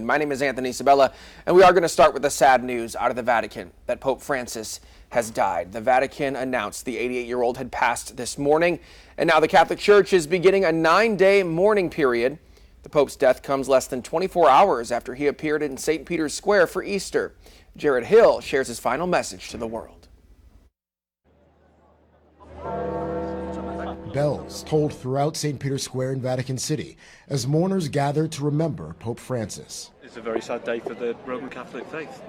Tribune. My name is Anthony Sabella, and we are going to start with the sad news out of the Vatican that Pope Francis has died. The Vatican announced the 88-year-old had passed this morning, and now the Catholic Church is beginning a 9-day mourning period. The Pope's death comes less than 24 hours after he appeared in St. Peter's Square for Easter. Jared Hill shares his final message to the world. Bells tolled throughout St. Peter's Square in Vatican City as mourners gathered to remember Pope Francis. It's a very sad day for the Roman Catholic faith.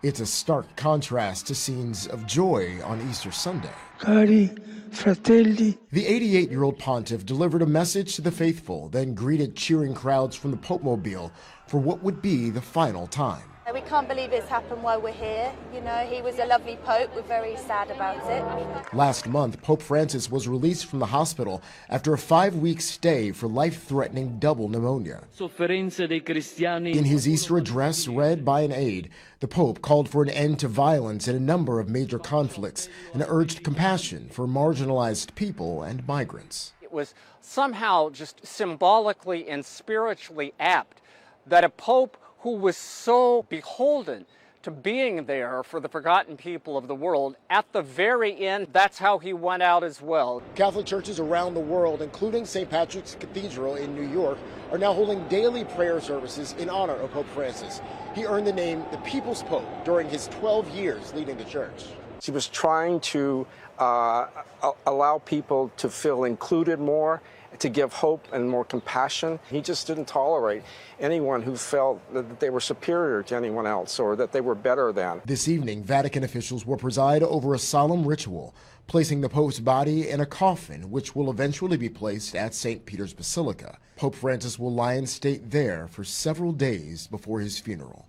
It's a stark contrast to scenes of joy on Easter Sunday. Cari fratelli. The 88-year-old pontiff delivered a message to the faithful, then greeted cheering crowds from the Pope-mobile for what would be the final time. We can't believe it's happened while we're here. You know, he was a lovely Pope. We're very sad about it. Last month, Pope Francis was released from the hospital after a 5-week stay for life-threatening double pneumonia. In his Easter address read by an aide, the Pope called for an end to violence in a number of major conflicts and urged compassion for marginalized people and migrants. It was somehow just symbolically and spiritually apt that a Pope who was so beholden to being there for the forgotten people of the world, at the very end, that's how he went out as well. Catholic churches around the world, including St. Patrick's Cathedral in New York, are now holding daily prayer services in honor of Pope Francis. He earned the name the People's Pope during his 12 years leading the church. He was trying to allow people to feel included more, to give hope and more compassion. He just didn't tolerate anyone who felt that they were superior to anyone else or that they were better than. This evening, Vatican officials will preside over a solemn ritual, placing the Pope's body in a coffin, which will eventually be placed at St. Peter's Basilica. Pope Francis will lie in state there for several days before his funeral.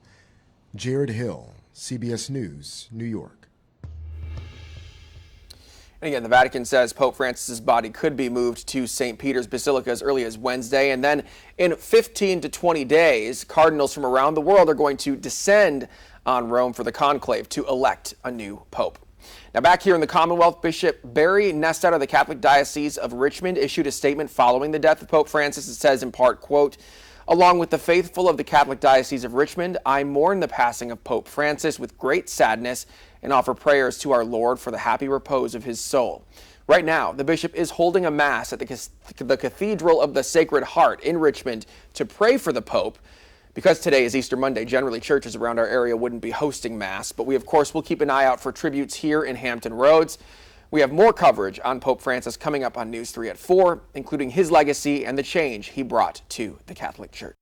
Jared Hill, CBS News, New York. And again, the Vatican says Pope Francis's body could be moved to St. Peter's Basilica as early as Wednesday. And then in 15 to 20 days, cardinals from around the world are going to descend on Rome for the conclave to elect a new pope. Now back here in the Commonwealth, Bishop Barry Nesta of the Catholic Diocese of Richmond issued a statement following the death of Pope Francis. It says in part, quote, "Along with the faithful of the Catholic Diocese of Richmond, I mourn the passing of Pope Francis with great sadness and offer prayers to our Lord for the happy repose of his soul." Right now, the bishop is holding a mass at the Cathedral of the Sacred Heart in Richmond to pray for the Pope. Because today is Easter Monday, generally churches around our area wouldn't be hosting mass, but we of course will keep an eye out for tributes here in Hampton Roads. We have more coverage on Pope Francis coming up on News 3 at 4, including his legacy and the change he brought to the Catholic Church.